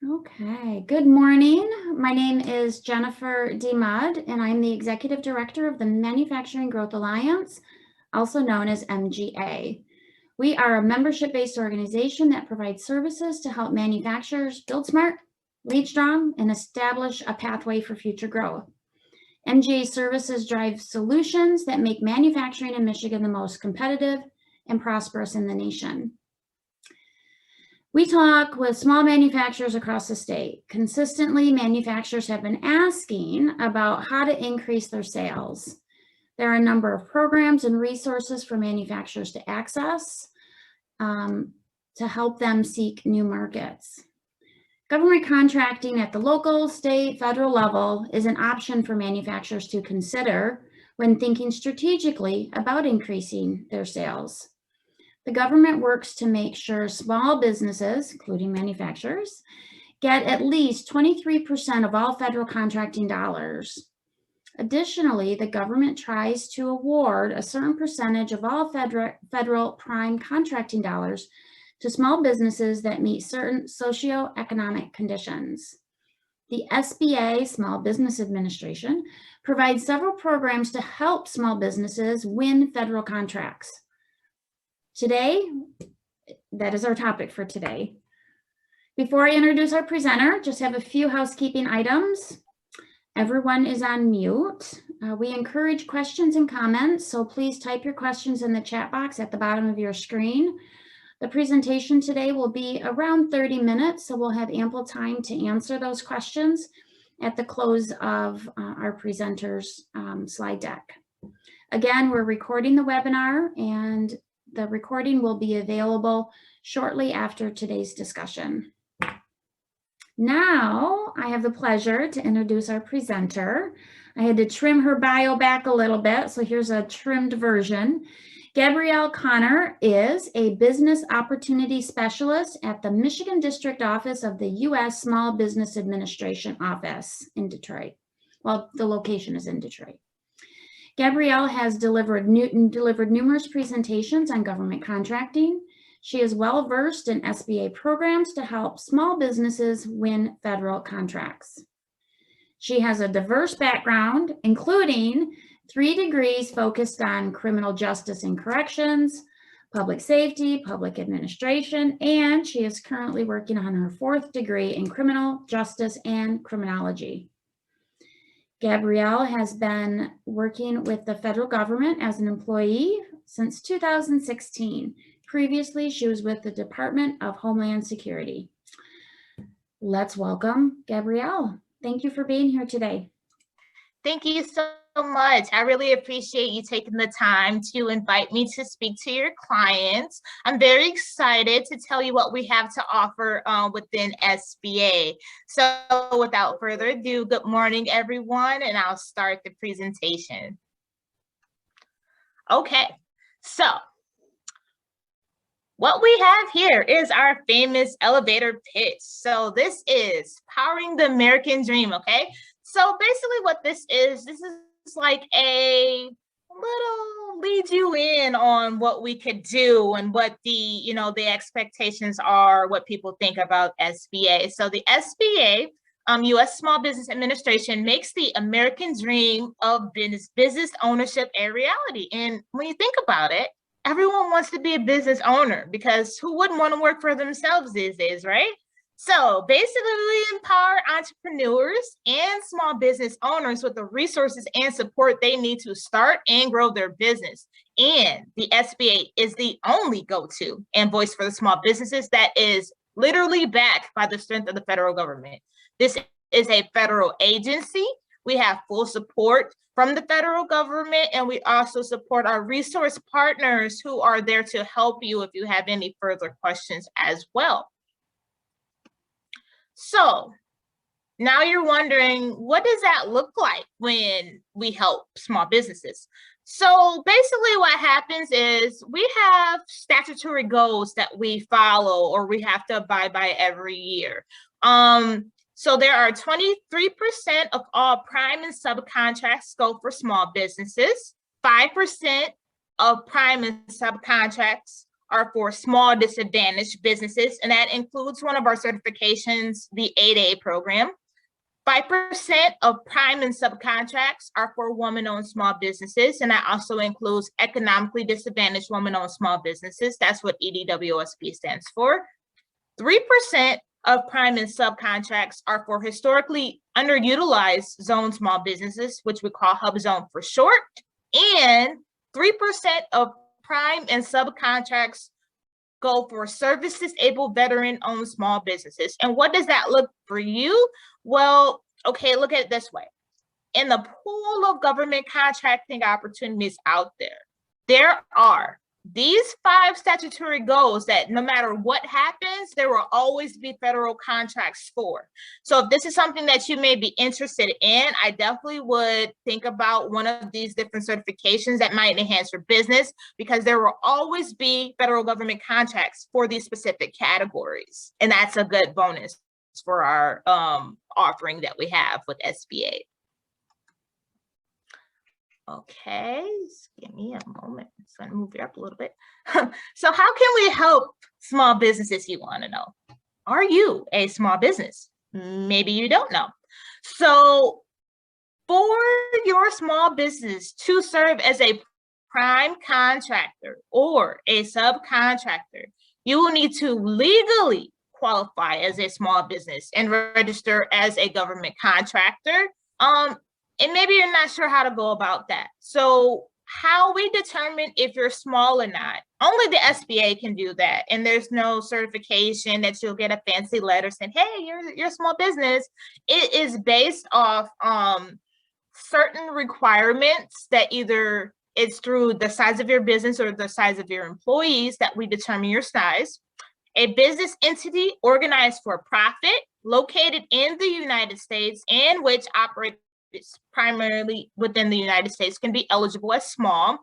Okay, good morning. My name is Jennifer D. Mudd, and I'm the Executive Director of the Manufacturing Growth Alliance, also known as MGA. We are a membership-based organization that provides services to help manufacturers build smart, lead strong, and establish a pathway for future growth. MGA services drive solutions that make manufacturing in Michigan the most competitive and prosperous in the nation. We talk with small manufacturers across the state. Consistently, manufacturers have been asking about how to increase their sales. There are a number of programs and resources for manufacturers to access to help them seek new markets. Government contracting at the local, state, federal level is an option for manufacturers to consider when thinking strategically about increasing their sales. The government works to make sure small businesses, including manufacturers, get at least 23% of all federal contracting dollars. Additionally, the government tries to award a certain percentage of all federal prime contracting dollars to small businesses that meet certain socioeconomic conditions. The SBA, Small Business Administration, provides several programs to help small businesses win federal contracts. Today, that is our topic for today. Before I introduce our presenter, just have a few housekeeping items. Everyone is on mute. We encourage questions and comments, so please type your questions in the chat box at the bottom of your screen. The presentation today will be around 30 minutes, so we'll have ample time to answer those questions at the close of our presenter's slide deck. Again, we're recording the webinar, and the recording will be available shortly after today's discussion. Now, I have the pleasure to introduce our presenter. I had to trim her bio back a little bit, so here's a trimmed version. Gabrielle Connor is a business opportunity specialist at the Michigan District Office of the U.S. Small Business Administration Office in Detroit. Well, the location is in Detroit. Gabrielle has delivered numerous presentations on government contracting. She is well versed in SBA programs to help small businesses win federal contracts. She has a diverse background, including 3 degrees focused on criminal justice and corrections, public safety, public administration, and she is currently working on her 4th degree in criminal justice and criminology. Gabrielle has been working with the federal government as an employee since 2016. Previously, she was with the Department of Homeland Security. Let's welcome Gabrielle. Thank you for being here today. Thank you so much. I really appreciate you taking the time to invite me to speak to your clients. I'm very excited to tell you what we have to offer within SBA. So without further ado, good morning, everyone, and I'll start the presentation. Okay, so what we have here is our famous elevator pitch. So this is powering the American dream, okay? So basically what this is like a little lead you in on what we could do and what the expectations are, what people think about SBA. So the SBA, U.S. Small Business Administration, makes the American dream of business ownership a reality. And when you think about it, everyone wants to be a business owner, because who wouldn't want to work for themselves these days, right? So basically, we empower entrepreneurs and small business owners with the resources and support they need to start and grow their business. And the SBA is the only go-to and voice for the small businesses that is literally backed by the strength of the federal government. This is a federal agency. We have full support from the federal government, and we also support our resource partners who are there to help you if you have any further questions as well. So now you're wondering, what does that look like when we help small businesses? So basically what happens is we have statutory goals that we follow or we have to abide by every year. So there are 23% of all prime and subcontract scope for small businesses. 5% of prime and subcontracts are for small disadvantaged businesses, and that includes one of our certifications, the 8A program. 5% of prime and subcontracts are for woman-owned small businesses, and that also includes economically disadvantaged woman-owned small businesses. That's what EDWSB stands for. 3% of prime and subcontracts are for historically underutilized zone small businesses, which we call hub zone for short, and 3% of prime and subcontracts go for service-disabled veteran-owned small businesses. And what does that look for you? Well, okay, look at it this way. In the pool of government contracting opportunities out there are these 5 statutory goals that no matter what happens, there will always be federal contracts for. So if this is something that you may be interested in, I definitely would think about one of these different certifications that might enhance your business, because there will always be federal government contracts for these specific categories. And that's a good bonus for our offering that we have with SBA. Okay, just give me a moment. It's going to move you up a little bit. So how can we help small businesses, you want to know? Are you a small business? Maybe you don't know. So for your small business to serve as a prime contractor or a subcontractor, you will need to legally qualify as a small business and register as a government contractor. And maybe you're not sure how to go about that. So how we determine if you're small or not, only the SBA can do that. And there's no certification that you'll get a fancy letter saying, hey, you're a small business. It is based off certain requirements that either it's through the size of your business or the size of your employees that we determine your size. A business entity organized for profit, located in the United States, and which operates primarily within the United States can be eligible as small,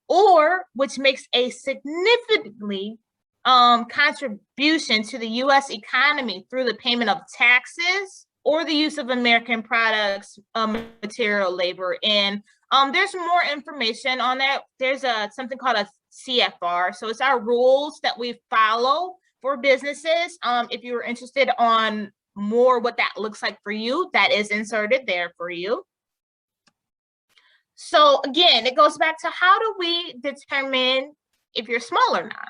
or which makes a significantly contribution to the U.S. economy through the payment of taxes or the use of American products, material, labor. And there's more information on that. There's something called a CFR. So it's our rules that we follow for businesses. If you're interested on more what that looks like for you, that is inserted there for you. So again, it goes back to, how do we determine if you're small or not?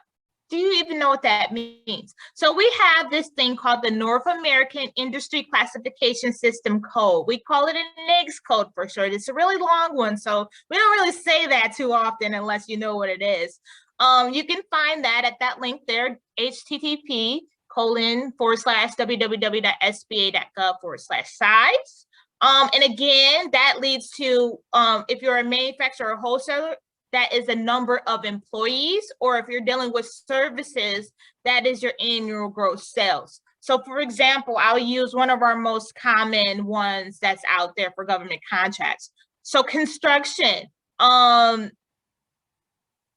Do you even know what that means? So we have this thing called the North American Industry Classification System Code. We call it a NAICS code for short. It's a really long one, so we don't really say that too often unless you know what it is. You can find that at that link there, http://www.sba.gov/size. And again, that leads to, if you're a manufacturer or wholesaler, that is the number of employees, or if you're dealing with services, that is your annual gross sales. So for example, I'll use one of our most common ones that's out there for government contracts. So construction,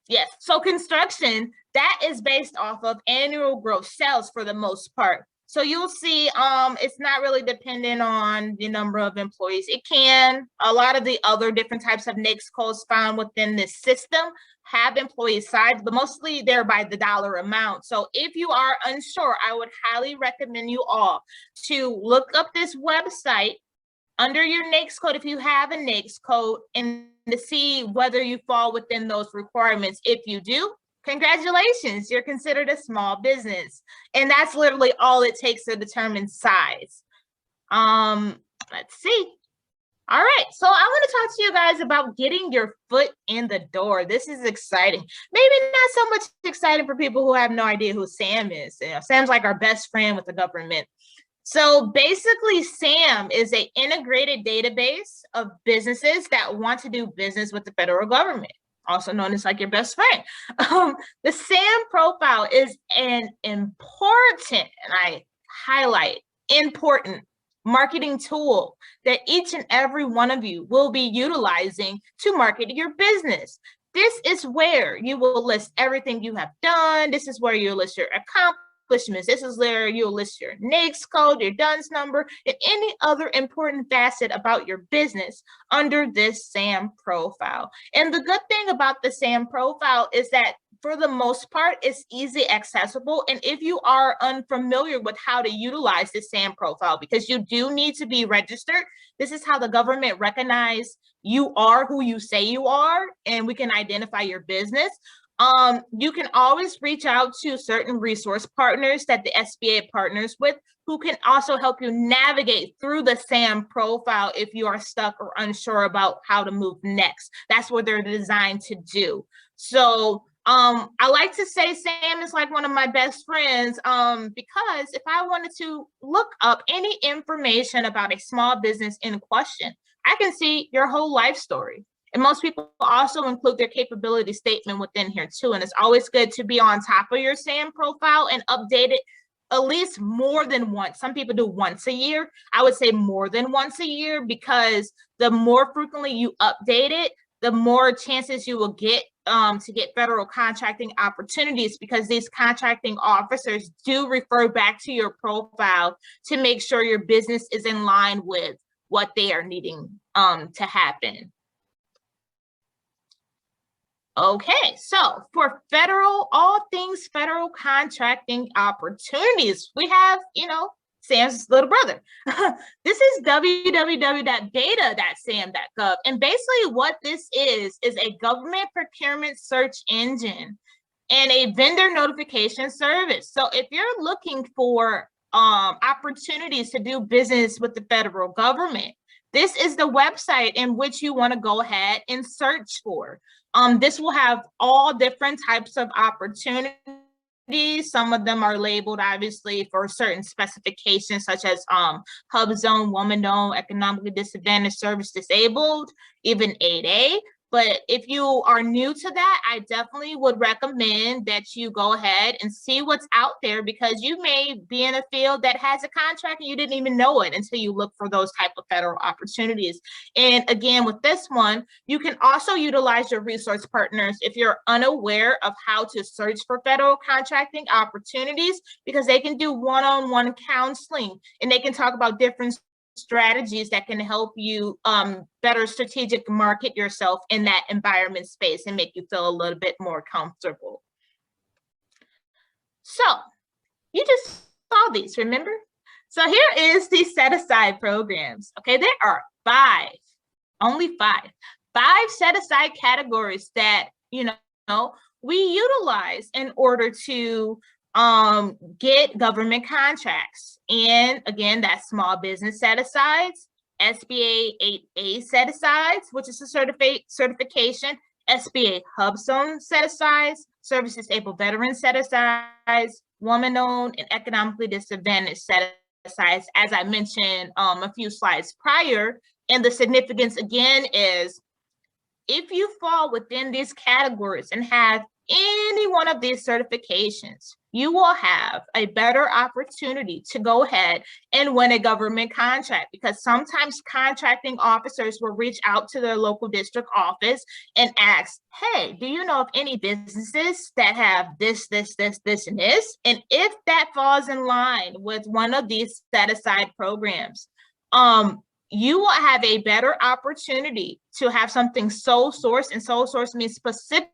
yes, so construction, that is based off of annual gross sales for the most part. So you'll see it's not really dependent on the number of employees. It can. A lot of the other different types of NAICS codes found within this system have employee size, but mostly they're by the dollar amount. So if you are unsure, I would highly recommend you all to look up this website under your NAICS code, if you have a NAICS code, and to see whether you fall within those requirements. If you do, congratulations, you're considered a small business. And that's literally all it takes to determine size. Let's see. All right, so I want to talk to you guys about getting your foot in the door. This is exciting. Maybe not so much exciting for people who have no idea who SAM is. You know, SAM's like our best friend with the government. So basically, SAM is an integrated database of businesses that want to do business with the federal government, also known as like your best friend. The SAM profile is an important, and I highlight important, marketing tool that each and every one of you will be utilizing to market your business. This is where you will list everything you have done. This is where you list your accomplishments, accomplishments. This is where you'll list your NAICS code, your DUNS number, and any other important facet about your business under this SAM profile. And the good thing about the SAM profile is that for the most part, it's easy accessible. And if you are unfamiliar with how to utilize the SAM profile, because you do need to be registered, this is how the government recognize you are who you say you are, and we can identify your business. You can always reach out to certain resource partners that the SBA partners with, who can also help you navigate through the SAM profile if you are stuck or unsure about how to move next. That's what they're designed to do. So I like to say SAM is like one of my best friends, because if I wanted to look up any information about a small business in question, I can see your whole life story. And most people also include their capability statement within here too. And it's always good to be on top of your SAM profile and update it at least more than once. Some people do once a year. I would say more than once a year, because the more frequently you update it, the more chances you will get to get federal contracting opportunities, because these contracting officers do refer back to your profile to make sure your business is in line with what they are needing to happen. Okay, so for all things federal contracting opportunities, we have, SAM's little brother. This is www.beta.sam.gov. And basically what this is a government procurement search engine and a vendor notification service. So if you're looking for opportunities to do business with the federal government, this is the website in which you want to go ahead and search for. This will have all different types of opportunities. Some of them are labeled, obviously, for certain specifications, such as HUBZone, woman-owned, economically disadvantaged, service disabled, even 8A. But if you are new to that, I definitely would recommend that you go ahead and see what's out there, because you may be in a field that has a contract and you didn't even know it until you look for those type of federal opportunities. And again, with this one, you can also utilize your resource partners if you're unaware of how to search for federal contracting opportunities, because they can do one-on-one counseling and they can talk about different strategies that can help you better strategic market yourself in that environment space and make you feel a little bit more comfortable. So you just saw these, remember? So here is the set aside programs. Okay, there are only five set aside categories that we utilize in order to get government contracts. And again, that's small business set-asides, SBA 8A set-asides, which is a certification, SBA HUBZone set-asides, service disabled veteran set-asides, woman-owned and economically disadvantaged set-asides, as I mentioned a few slides prior. And the significance again is, if you fall within these categories and have any one of these certifications, you will have a better opportunity to go ahead and win a government contract, because sometimes contracting officers will reach out to their local district office and ask, hey, do you know of any businesses that have this, and this? And if that falls in line with one of these set-aside programs, you will have a better opportunity to have something sole source, and sole source means specifically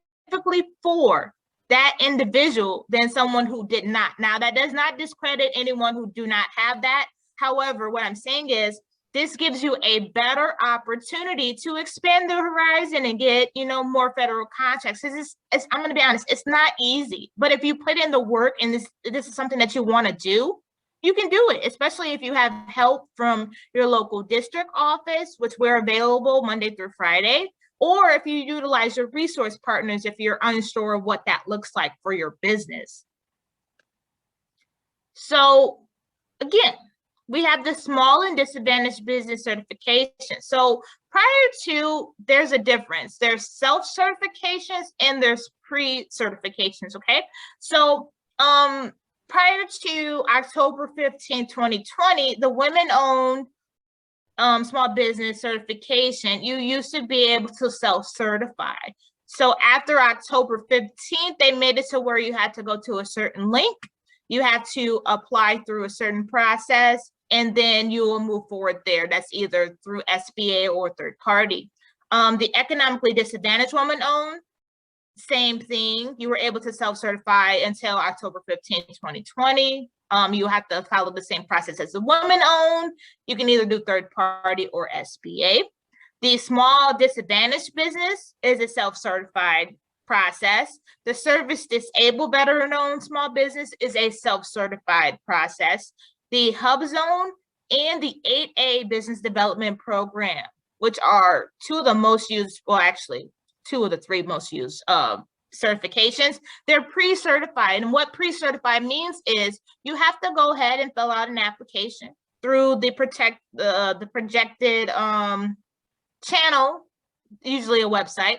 for that individual than someone who did not. Now, that does not discredit anyone who do not have that. However, what I'm saying is, this gives you a better opportunity to expand the horizon and get, more federal contracts. I'm going to be honest, it's not easy, but if you put in the work and this is something that you want to do, you can do it, especially if you have help from your local district office, which we're available Monday through Friday, or if you utilize your resource partners if you're unsure of what that looks like for your business. So again, we have the small and disadvantaged business certification. So prior to, there's a difference. There's self-certifications and there's pre-certifications, okay? So prior to October 15, 2020, the women-owned small business certification, you used to be able to self-certify. So after October 15th, they made it to where you had to go to a certain link. You have to apply through a certain process, and then you will move forward there. That's either through SBA or third party. The economically disadvantaged woman-owned, same thing. You were able to self-certify until October 15, 2020. You have to follow the same process as the woman-owned. You can either do third party or SBA. The small disadvantaged business is a self-certified process. The service disabled veteran-owned small business is a self-certified process. The HubZone and the 8A business development program, which are two of the most used, well, actually, two of the three most used certifications, they're pre-certified. And what pre-certified means is you have to go ahead and fill out an application through the projected channel, usually a website,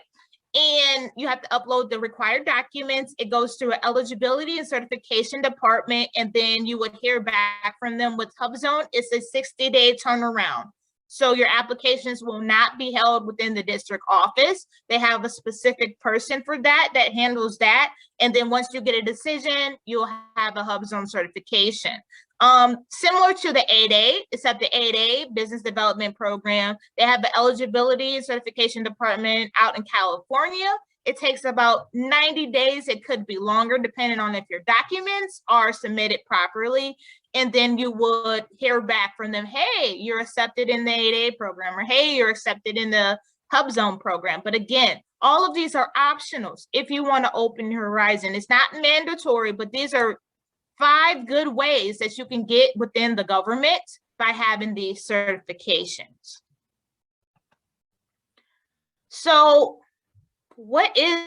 and you have to upload the required documents. It goes through an eligibility and certification department, and then you would hear back from them. With HubZone, it's a 60-day turnaround. So your applications will not be held within the district office. They have a specific person for that handles that. And then once you get a decision, you'll have a HubZone certification. Similar to the 8A, except the 8A business development program, they have the eligibility and certification department out in California. It takes about 90 days. It could be longer depending on if your documents are submitted properly. And then you would hear back from them, hey, you're accepted in the 8A program, or hey, you're accepted in the HubZone program. But again, all of these are optionals if you want to open your horizon. It's not mandatory, but these are 5 good ways that you can get within the government by having these certifications. So what is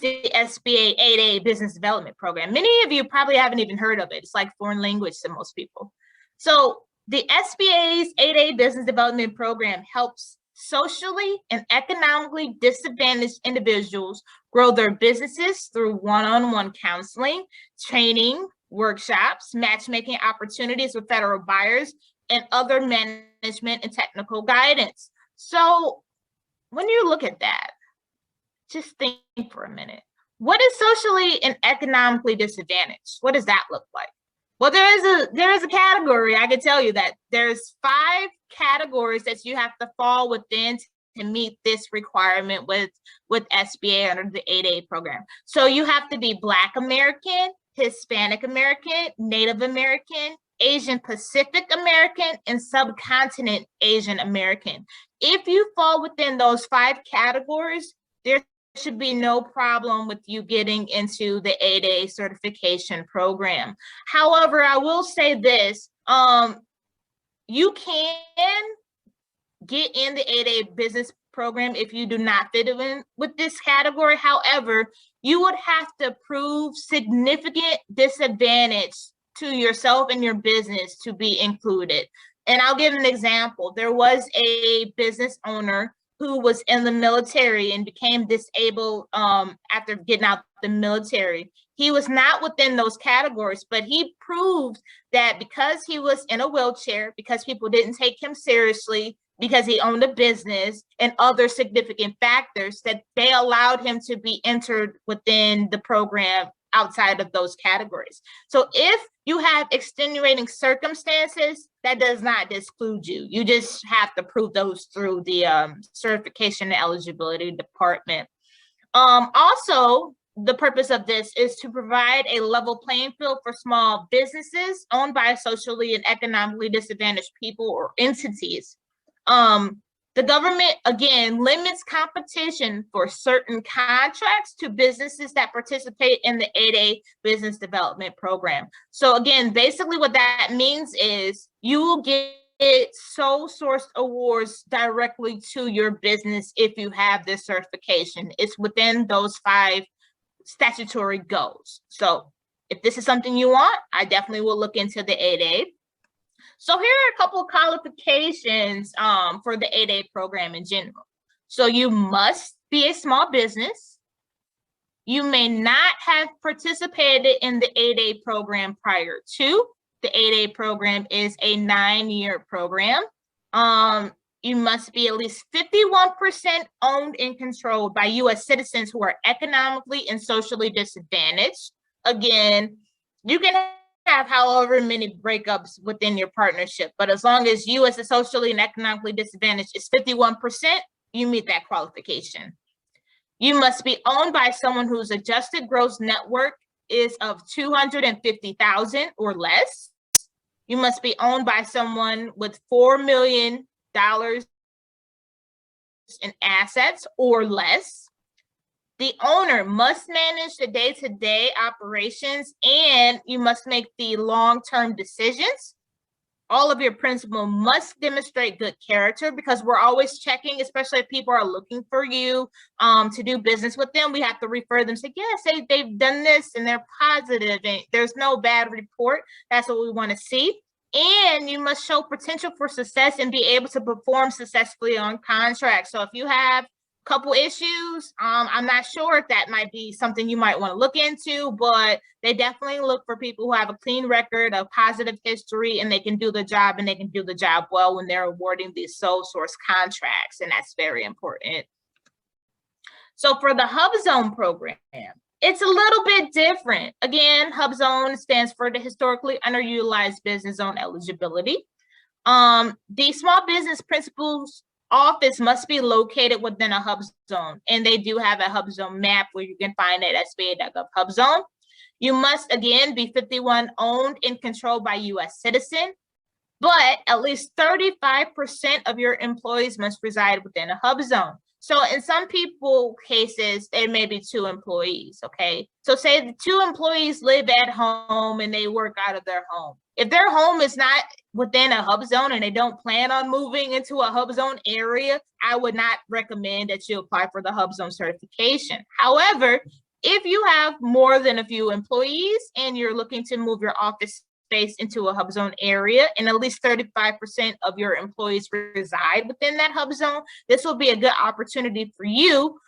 the SBA 8A business development program? Many of you probably haven't even heard of it. It's like foreign language to most people. So the SBA's 8A business development program helps socially and economically disadvantaged individuals grow their businesses through one-on-one counseling, training, workshops, matchmaking opportunities with federal buyers, and other management and technical guidance. So when you look at that, just think for a minute. What is socially and economically disadvantaged? What does that look like? Well, there is a category. I can tell you that there's 5 categories that you have to fall within to meet this requirement with SBA under the 8A program. So you have to be Black American, Hispanic American, Native American, Asian Pacific American, and subcontinent Asian American. If you fall within those 5 categories, there should be no problem with you getting into the 8A certification program. However, I will say this, you can get in the 8A business program if you do not fit in with this category. However, you would have to prove significant disadvantage to yourself and your business to be included. And I'll give an example. There was a business owner who was in the military and became disabled after getting out the military. He was not within those categories, but he proved that because he was in a wheelchair, because people didn't take him seriously, because he owned a business and other significant factors, that they allowed him to be entered within the program outside of those categories. So if you have extenuating circumstances, that does not exclude you. You just have to prove those through the certification and eligibility department. Also, the purpose of this is to provide a level playing field for small businesses owned by socially and economically disadvantaged people or entities. The government, again, limits competition for certain contracts to businesses that participate in the 8A business development program. So again, basically what that means is you will get sole source awards directly to your business if you have this certification. It's within those 5 statutory goals. So if this is something you want, I definitely will look into the 8A. So here are a couple of qualifications for the 8A program in general. So you must be a small business. You may not have participated in the 8A program prior to. The 8A program is a 9-year program. You must be at least 51% owned and controlled by U.S. citizens who are economically and socially disadvantaged. Again, you can have however many breakups within your partnership, but as long as you as a socially and economically disadvantaged is 51%, you meet that qualification. You must be owned by someone whose adjusted gross net worth is of 250,000 or less. You must be owned by someone with $4 million in assets or less. The owner must manage the day-to-day operations, and you must make the long-term decisions. All of your principal must demonstrate good character, because we're always checking, especially if people are looking for you to do business with them. We have to refer them, say, yes, they've done this and they're positive and there's no bad report. That's what we want to see. And you must show potential for success and be able to perform successfully on contracts. So if you have couple issues, I'm not sure if that might be something you might want to look into, but they definitely look for people who have a clean record, a positive history, and they can do the job, and they can do the job well when they're awarding these sole source contracts, and that's very important. So for the HubZone program, it's a little bit different. Again, HubZone stands for the Historically Underutilized Business Zone Eligibility. The Small Business Principals Office must be located within a hub zone, and they do have a hub zone map where you can find it at SBA.gov hub zone. You must, again, be 51 owned and controlled by U.S. citizen, but at least 35% of your employees must reside within a hub zone. So in some people cases, there may be 2 employees, okay? So say the 2 employees live at home and they work out of their home. If their home is not within a hub zone and they don't plan on moving into a hub zone area, I would not recommend that you apply for the hub zone certification. However, if you have more than a few employees and you're looking to move your office space into a hub zone area, and at least 35% of your employees reside within that hub zone, this will be a good opportunity for you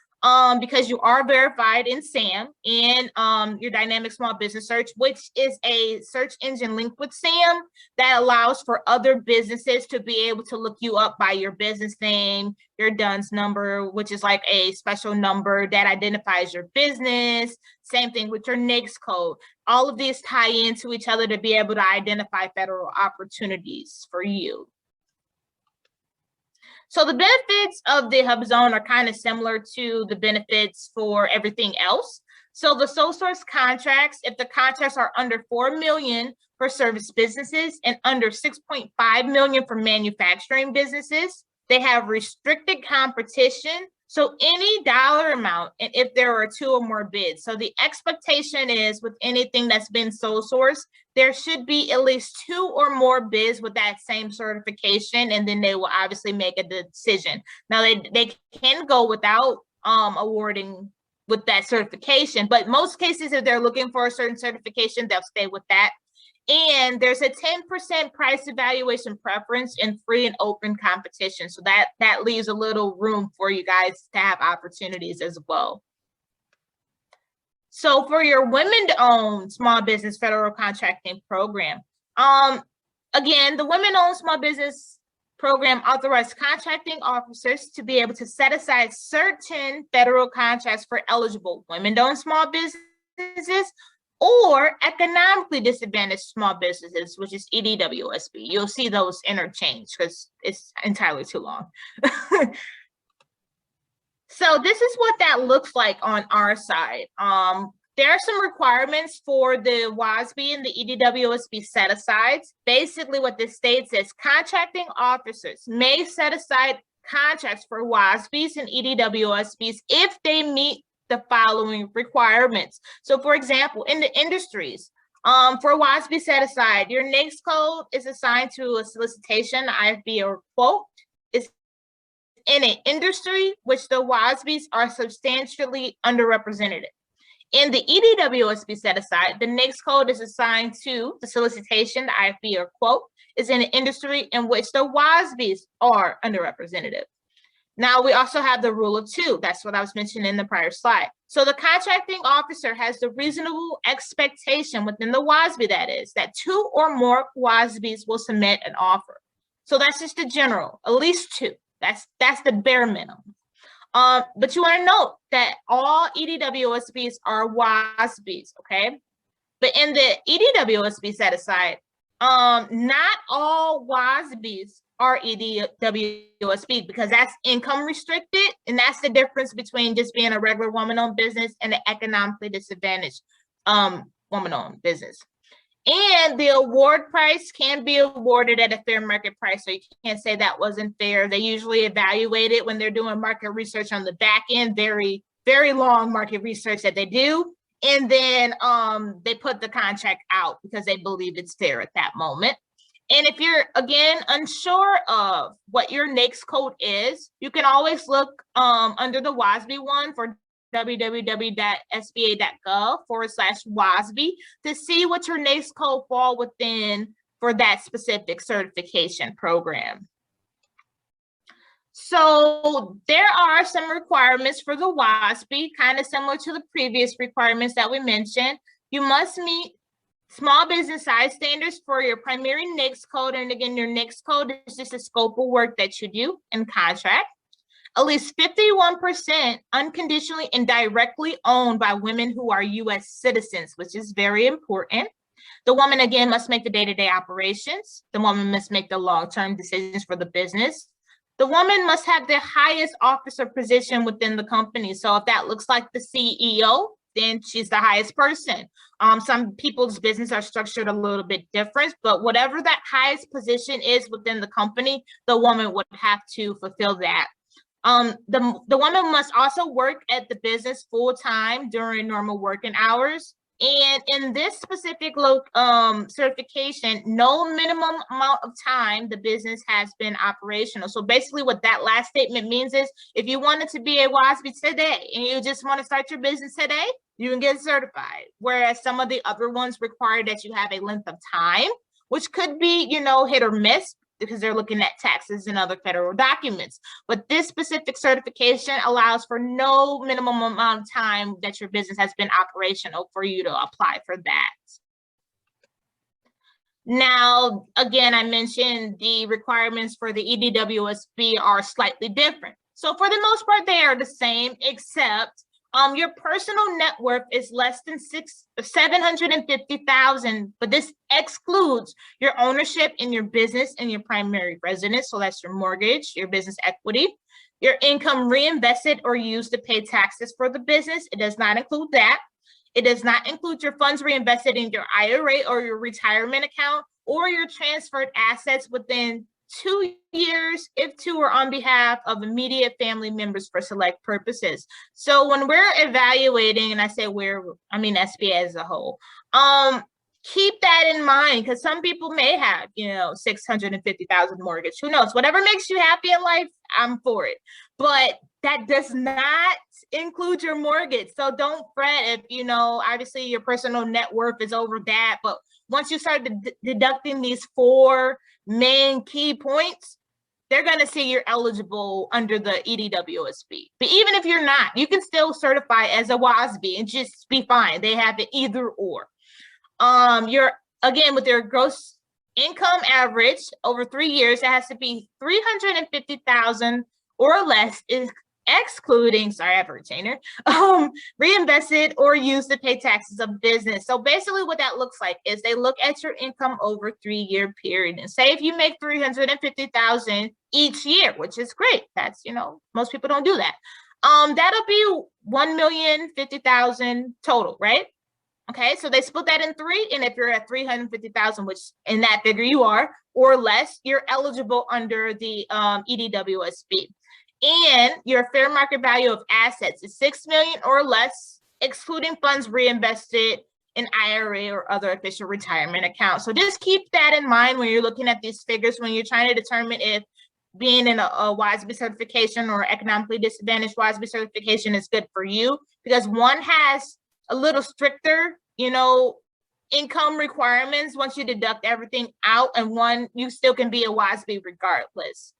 because you are verified in SAM and your Dynamic Small Business Search, which is a search engine linked with SAM that allows for other businesses to be able to look you up by your business name, your DUNS number, which is like a special number that identifies your business. Same thing with your NAICS code. All of these tie into each other to be able to identify federal opportunities for you. So the benefits of the hub zone are kind of similar to the benefits for everything else. So the sole source contracts, if the contracts are under 4 million for service businesses and under 6.5 million for manufacturing businesses, they have restricted competition. So any dollar amount, and if there are 2 or more bids. So the expectation is with anything that's been sole source, there should be at least 2 or more bids with that same certification, and then they will obviously make a decision. Now they can go without awarding with that certification, but most cases, if they're looking for a certain certification, they'll stay with that. And there's a 10% price evaluation preference in free and open competition. So that leaves a little room for you guys to have opportunities as well. So for your women-owned small business federal contracting program, again, the women-owned small business program authorizes contracting officers to be able to set aside certain federal contracts for eligible women-owned small businesses or economically disadvantaged small businesses, which is EDWSB. You'll see those interchanged because it's entirely too long. So this is what that looks like on our side. There are some requirements for the WASB and the EDWSB set-asides. Basically what this states is contracting officers may set aside contracts for WASBs and EDWSBs if they meet the following requirements. So for example, in the industries, for WASB set aside, your NAICS code is assigned to a solicitation, IFB, or quote, is in an industry which the WASBs are substantially underrepresented. In the EDWSB set aside, the NAICS code is assigned to the solicitation, the IFB, or quote, is in an industry in which the WASBs are underrepresented. Now we also have the rule of 2. That's what I was mentioning in the prior slide. So the contracting officer has the reasonable expectation within the WASB, that is, that 2 or more WASBs will submit an offer. So that's just the general, at least 2. That's the bare minimum. But you want to note that all EDWSBs are WASBs, okay? But in the EDWSB set aside, not all WASBs are EDWSB because that's income restricted, and that's the difference between just being a regular woman-owned business and an economically disadvantaged woman-owned business. And the award price can be awarded at a fair market price, so you can't say that wasn't fair. They usually evaluate it when they're doing market research on the back end, very, very long market research that they do. And then they put the contract out because they believe it's fair at that moment. And if you're, again, unsure of what your NAICS code is, you can always look under the WASB one for www.sba.gov/WASB to see what your NAICS code fall within for that specific certification program. So there are some requirements for the WASB, kind of similar to the previous requirements that we mentioned. You must meet small business size standards for your primary NAICS code. And again, your NAICS code is just a scope of work that you do and contract. At least 51% unconditionally and directly owned by women who are U.S. citizens, which is very important. The woman, again, must make the day-to-day operations. The woman must make the long-term decisions for the business. The woman must have the highest officer position within the company. So if that looks like the CEO, then she's the highest person. Some people's business are structured a little bit different, but whatever that highest position is within the company, the woman would have to fulfill that. The woman must also work at the business full-time during normal working hours. And in this specific certification, no minimum amount of time the business has been operational. So basically what that last statement means is if you wanted to be a WASB today and you just want to start your business today, you can get certified. Whereas some of the other ones require that you have a length of time, which could be, you know, hit or miss, because they're looking at taxes and other federal documents. But this specific certification allows for no minimum amount of time that your business has been operational for you to apply for that. Now, again, I mentioned the requirements for the EDWSB are slightly different. So for the most part, they are the same, except your personal net worth is less than $750,000, but this excludes your ownership in your business and your primary residence. So that's your mortgage, your business equity, your income reinvested or used to pay taxes for the business. It does not include that. It does not include your funds reinvested in your IRA or your retirement account or your transferred assets within 2 years, if to or on behalf of immediate family members for select purposes. So when we're evaluating, and I say I mean SBA as a whole, keep that in mind, because some people may have, you know, $650,000 mortgage. Who knows? Whatever makes you happy in life, I'm for it. But that does not include your mortgage. So don't fret if, you know, obviously your personal net worth is over that. But once you start deducting these 4 main key points, they're going to see you're eligible under the EDWSB. But even if you're not, you can still certify as a WASB and just be fine. They have it either or. Again, with your gross income average over 3 years, it has to be $350,000 or less, excluding, sorry, I've retainer, reinvested or used to pay taxes of business. So basically what that looks like is they look at your income over a 3-year period. And say if you make $350,000 each year, which is great. That's, you know, most people don't do that. That'll be $1,050,000 total, right? Okay, so they split that in 3, and if you're at $350,000, which in that figure you are, or less, you're eligible under the EDWSB. And your fair market value of assets is $6 million or less, excluding funds reinvested in IRA or other official retirement accounts. So just keep that in mind when you're looking at these figures, when you're trying to determine if being in a WASB certification or economically disadvantaged WASB certification is good for you, because one has a little stricter, you know, income requirements once you deduct everything out, and one, you still can be a WASB regardless.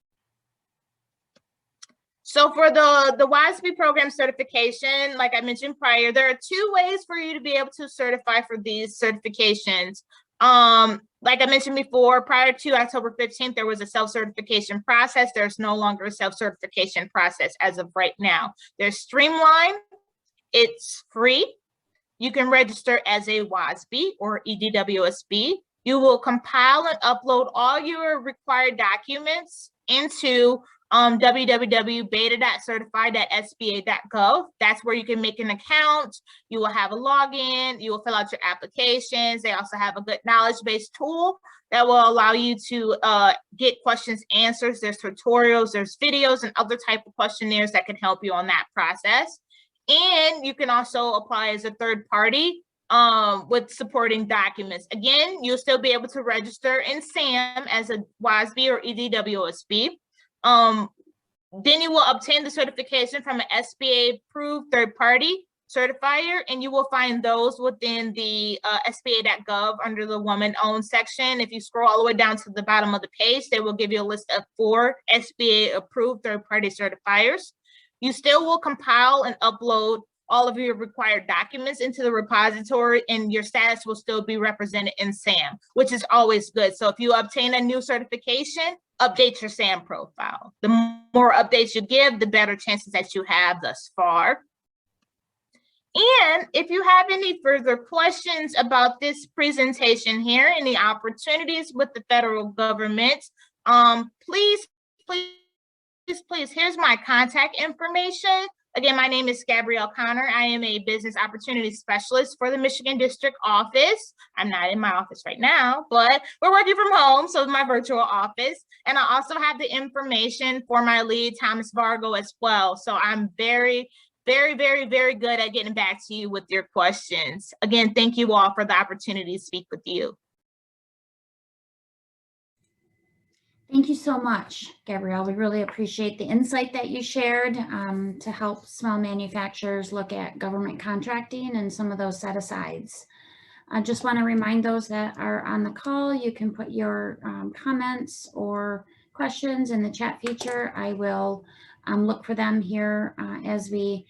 So for the WASB program certification, like I mentioned prior, there are 2 ways for you to be able to certify for these certifications. Like I mentioned before, prior to October 15th, there was a self-certification process. There's no longer a self-certification process as of right now. There's Streamline. It's free. you can register as a WASB or EDWSB. You will compile and upload all your required documents into www.beta.certified.sba.gov. That's where you can make an account. You will have a login. You will fill out your applications. They also have a good knowledge-based tool that will allow you to get questions answers. There's tutorials, there's videos, and other type of questionnaires that can help you on that process. And you can also apply as a third party with supporting documents. Again, you'll still be able to register in SAM as a WASB or EDWSB. Then you will obtain the certification from an SBA approved third party certifier, and you will find those within the SBA.gov under the woman owned section. If you scroll all the way down to the bottom of the page, they will give you a list of 4 SBA approved third party certifiers. You still will compile and upload all of your required documents into the repository, and your status will still be represented in SAM, which is always good. So if you obtain a new certification, update your SAM profile. The more updates you give, the better chances that you have thus far. And if you have any further questions about this presentation here, any opportunities with the federal government, please, here's my contact information. Again, my name is Gabrielle Connor. I am a business opportunity specialist for the Michigan District Office. I'm not in my office right now, but we're working from home, so my virtual office. And I also have the information for my lead, Thomas Vargo, as well. So I'm very good at getting back to you with your questions. Again, thank you all for the opportunity to speak with you. Thank you so much, Gabrielle. We really appreciate the insight that you shared to help small manufacturers look at government contracting and some of those set-asides. I just want to remind those that are on the call, you can put your comments or questions in the chat feature. I will look for them here as we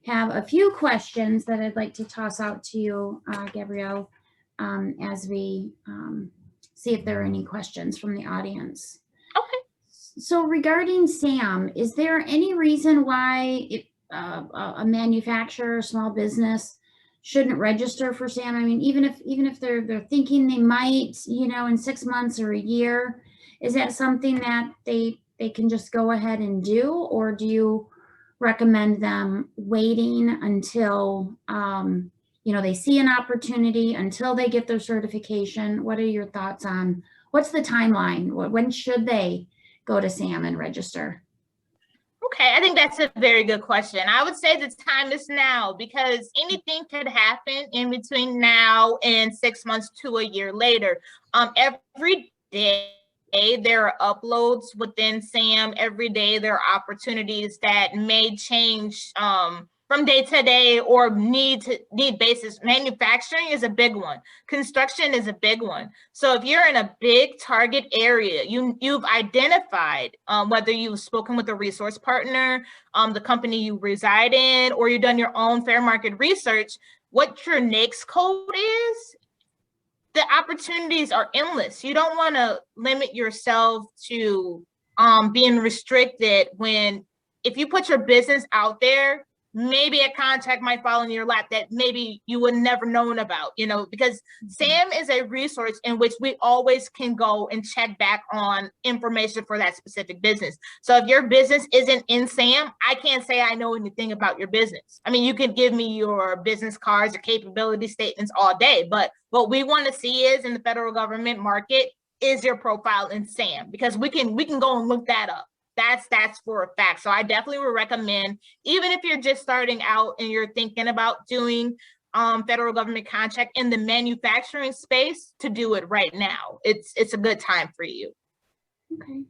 have a few questions that I'd like to toss out to you, Gabrielle, as we see if there are any questions from the audience. Okay. So regarding SAM, is there any reason why a manufacturer, small business shouldn't register for SAM? I mean, even if they're thinking they might, you know, in 6 months or a year, is that something that they can just go ahead and do, or do you recommend them waiting until you know, they see an opportunity, until they get their certification? What are your thoughts on what's the timeline? When should they go to SAM and register? Okay, I think that's a very good question. I would say the time is now, because anything could happen in between now and 6 months to a year later. Every day there are uploads within SAM. Every day there are opportunities that may change from day to day or need basis. Manufacturing is a big one. Construction is a big one. So if you're in a big target area, you've identified whether you've spoken with a resource partner, the company you reside in, or you've done your own fair market research, what your NAICS code is, the opportunities are endless. You don't want to limit yourself to being restricted when, if you put your business out there, maybe a contract might fall in your lap that maybe you would never known about, you know, because SAM is a resource in which we always can go and check back on information for that specific business. So if your business isn't in SAM, I can't say I know anything about your business. I mean, you can give me your business cards, your capability statements all day, but what we want to see is, in the federal government market, is your profile in SAM, because we can go and look that up. That's for a fact. So I definitely would recommend, even if you're just starting out and you're thinking about doing federal government contract in the manufacturing space, to do it right now. It's a good time for you. Okay.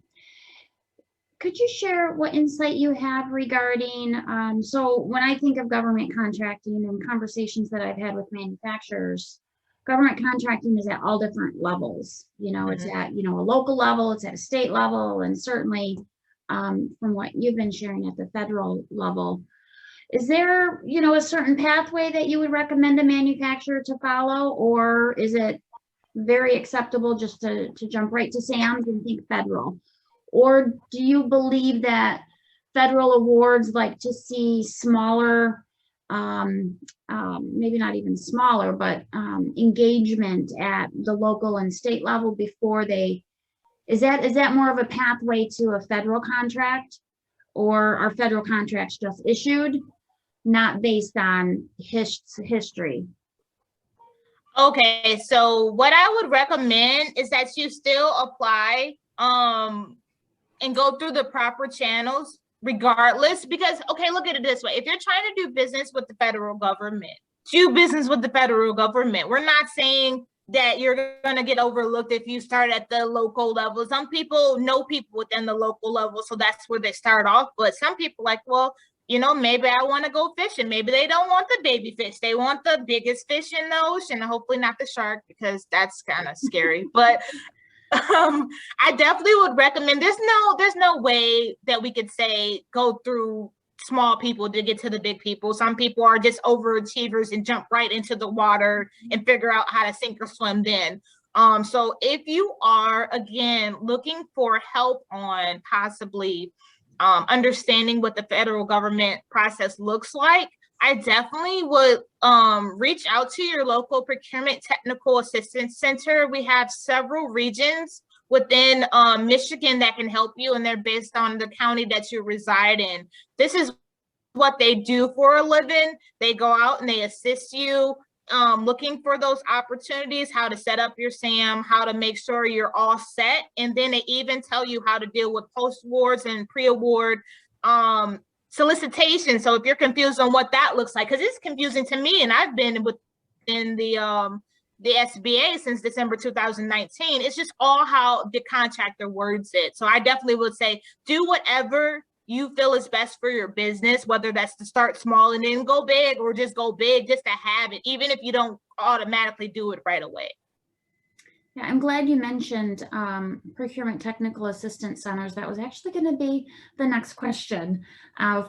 Could you share what insight you have regarding, so when I think of government contracting and conversations that I've had with manufacturers, government contracting is at all different levels. You know, it's at, you know, a local level, it's at a state level, and certainly from what you've been sharing at the federal level. Is there, you know, a certain pathway that you would recommend a manufacturer to follow, or is it very acceptable just to jump right to SAMs and think federal? Or do you believe that federal awards like to see smaller maybe not even smaller, but engagement at the local and state level before they, is that more of a pathway to a federal contract? Or are federal contracts just issued, not based on history? Okay, so what I would recommend is that you still apply and go through the proper channels regardless, because okay, look at it this way. If you're trying to do business with the federal government, do business with the federal government. We're not saying that you're going to get overlooked if you start at the local level. Some people know people within the local level, so that's where they start off. But some people like, well, you know, maybe I want to go fishing. Maybe they don't want the baby fish. They want the biggest fish in the ocean, hopefully not the shark, because that's kind of scary. But I definitely would recommend, there's no way that we could say go through small people to get to the big people. Some people are just overachievers and jump right into the water and figure out how to sink or swim then. So if you are, again, looking for help on possibly understanding what the federal government process looks like, I definitely would reach out to your local procurement technical assistance center. We have several regions within Michigan that can help you, and they're based on the county that you reside in. This is what they do for a living. They go out and they assist you looking for those opportunities, how to set up your SAM, how to make sure you're all set. And then they even tell you how to deal with post-awards and pre-award solicitation. So if you're confused on what that looks like, because it's confusing to me, and I've been within the SBA since December 2019, it's just all how the contractor words it. So I definitely would say do whatever you feel is best for your business, whether that's to start small and then go big, or just go big just to have it, even if you don't automatically do it right away. Yeah, I'm glad you mentioned procurement technical assistance centers. That was actually going to be the next question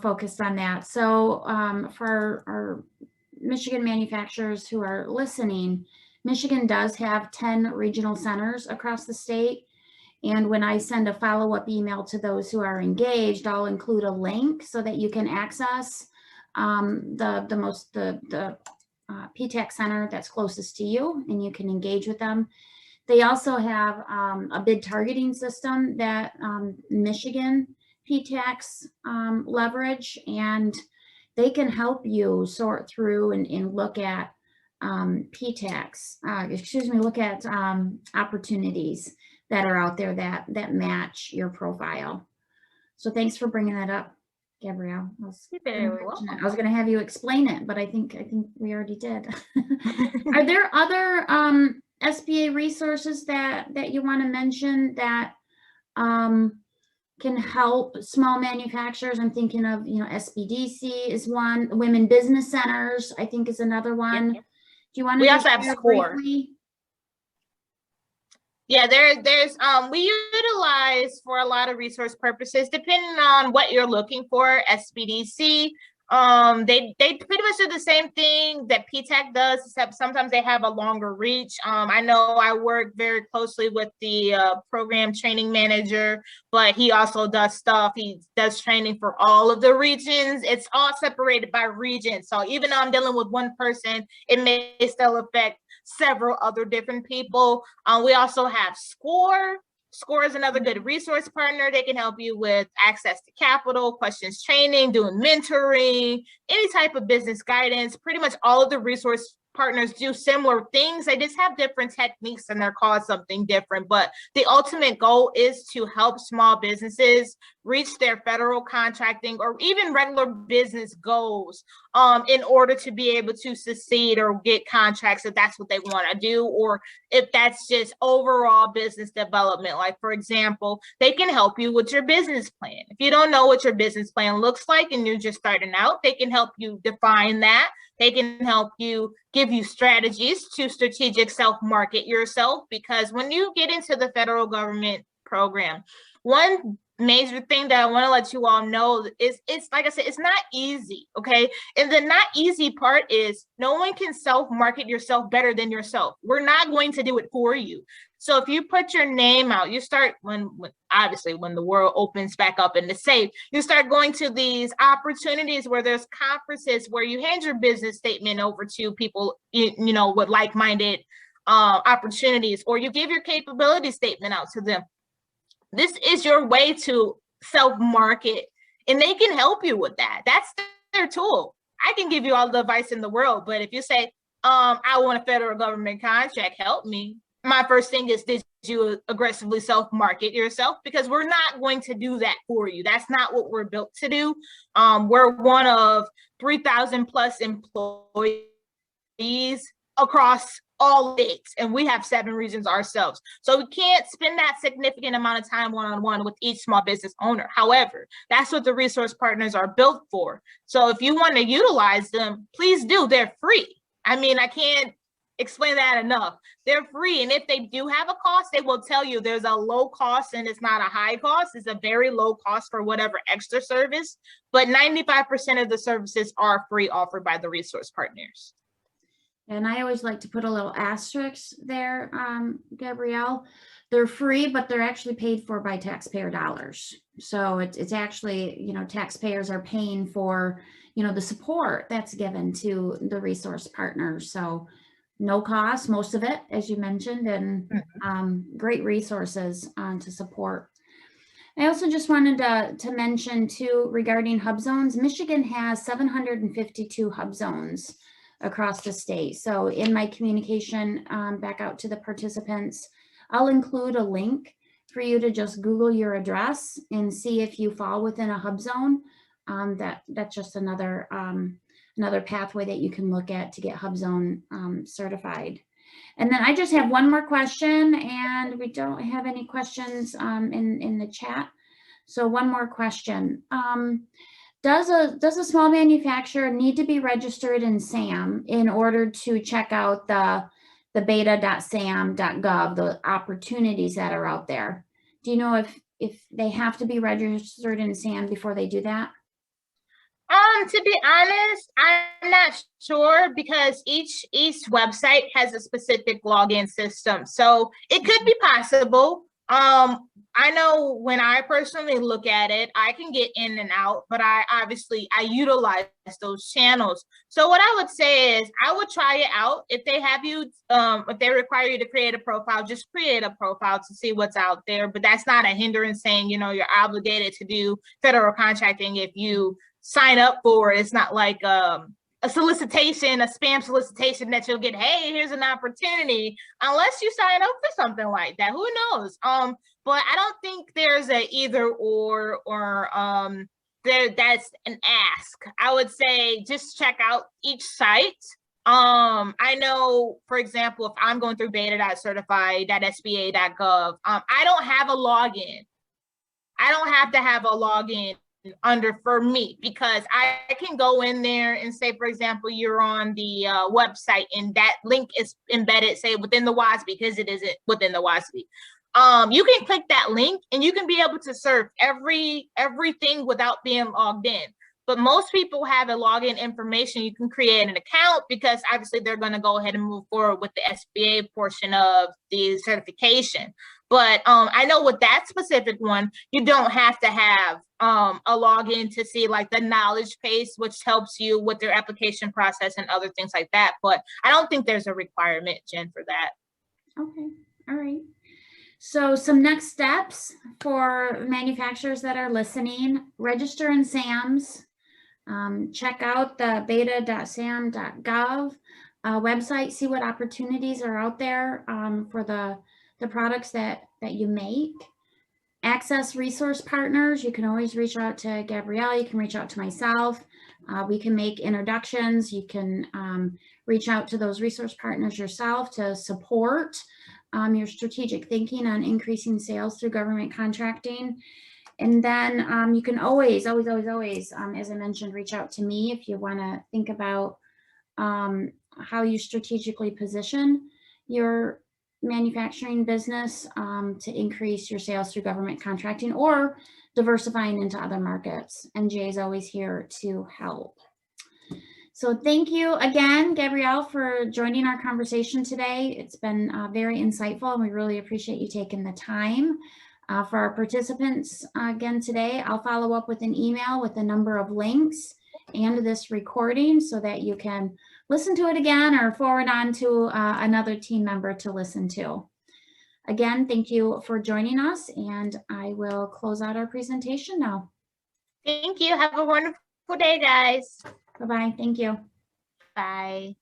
focused on that. So for our Michigan manufacturers who are listening, Michigan does have 10 regional centers across the state. And when I send a follow-up email to those who are engaged, I'll include a link so that you can access the PTAC center that's closest to you, and you can engage with them. They also have a bid targeting system that Michigan PTACs leverage, and they can help you sort through and look at look at opportunities that are out there that match your profile. So thanks for bringing that up, Gabrielle. I was going to have you explain it, but I think we already did. Are there other SBA resources that you want to mention that can help small manufacturers? I'm thinking of, SBDC is one. Women Business Centers, I think, is another one. Yep. Do you want to? We also have SCORE. Briefly? Yeah, there's we utilize for a lot of resource purposes, depending on what you're looking for. SBDC, they pretty much do the same thing that PTAC does, except sometimes they have a longer reach. I know I work very closely with the program training manager, but he also does stuff. He does training for all of the regions. It's all separated by region. So even though I'm dealing with one person, it may still affect several other different people. We also have SCORE. SCORE is another good resource partner. They can help you with access to capital, questions training, doing mentoring, any type of business guidance. Pretty much all of the resource partners do similar things. They just have different techniques and they're called something different. But the ultimate goal is to help small businesses reach their federal contracting or even regular business goals in order to be able to succeed or get contracts if that's what they want to do, or if that's just overall business development. Like, for example, they can help you with your business plan. If you don't know what your business plan looks like and you're just starting out, they can help you define that. They can help you, give you strategies to strategic self-market yourself, because when you get into the federal government program, one major thing that I want to let you all know is it's like I said, it's not easy. Okay. And the not easy part is no one can self-market yourself better than yourself. We're not going to do it for you. So if you put your name out, you start when obviously when the world opens back up and it's safe, you start going to these opportunities where there's conferences where you hand your business statement over to people, you know, with like-minded opportunities, or you give your capability statement out to them. This is your way to self-market, and they can help you with that. That's their tool. I can give you all the advice in the world, but if you say, I want a federal government contract, help me. My first thing is, did you aggressively self-market yourself? Because we're not going to do that for you. That's not what we're built to do. We're one of 3,000 plus employees across all states, and we have 7 regions ourselves. So we can't spend that significant amount of time one-on-one with each small business owner. However, that's what the resource partners are built for. So if you want to utilize them, please do. They're free. I mean, I can't explain that enough. They're free. And if they do have a cost, they will tell you there's a low cost and it's not a high cost. It's a very low cost for whatever extra service. But 95% of the services are free, offered by the resource partners. And I always like to put a little asterisk there, Gabrielle. They're free, but they're actually paid for by taxpayer dollars. So it's actually, you know, taxpayers are paying for, you know, the support that's given to the resource partners. So no cost, most of it, as you mentioned, and great resources to support. I also just wanted to mention too, regarding hub zones, Michigan has 752 hub zones across the state. So in my communication back out to the participants, I'll include a link for you to just Google your address and see if you fall within a hub zone. That's just another pathway that you can look at to get hub zone certified. And then I just have one more question, and we don't have any questions in the chat. So one more question. Does a small manufacturer need to be registered in SAM in order to check out the beta.sam.gov, the opportunities that are out there? Do you know if they have to be registered in SAM before they do that? To be honest, I'm not sure, because each website has a specific login system. So it could be possible. I know when I personally look at it, I can get in and out, but I utilize those channels. So what I would say is I would try it out. If they have you, if they require you to create a profile, just create a profile to see what's out there. But that's not a hindrance saying, you know, you're obligated to do federal contracting if you sign up for it. It's not like a solicitation, a spam solicitation that you'll get, hey, here's an opportunity, unless you sign up for something like that. Who knows? But I don't think there's a either or that's an ask. I would say just check out each site. I know, for example, if I'm going through beta.certify.sba.gov, I don't have a login. I don't have to have a login for me, because I can go in there and say, for example, you're on the website and that link is embedded, say, within the WASB, because it isn't within the WASB. You can click that link and you can be able to serve everything without being logged in. But most people have a login information. You can create an account, because obviously they're going to go ahead and move forward with the SBA portion of the certification. But I know with that specific one, you don't have to have a login to see like the knowledge base, which helps you with their application process and other things like that. But I don't think there's a requirement, Jen, for that. Okay, all right. So some next steps for manufacturers that are listening: register in SAMS, check out the beta.sam.gov website, see what opportunities are out there for the products that you make. Access resource partners. You can always reach out to Gabrielle. You can reach out to myself. We can make introductions. You can reach out to those resource partners yourself to support your strategic thinking on increasing sales through government contracting. And then you can always, as I mentioned, reach out to me if you want to think about how you strategically position your manufacturing business to increase your sales through government contracting or diversifying into other markets. MGA is always here to help. So thank you again, Gabrielle, for joining our conversation today. It's been very insightful, and we really appreciate you taking the time. For our participants again today, I'll follow up with an email with a number of links and this recording so that you can listen to it again or forward on to another team member to listen to. Again, thank you for joining us, and I will close out our presentation now. Thank you. Have a wonderful day, guys. Bye-bye. Thank you. Bye.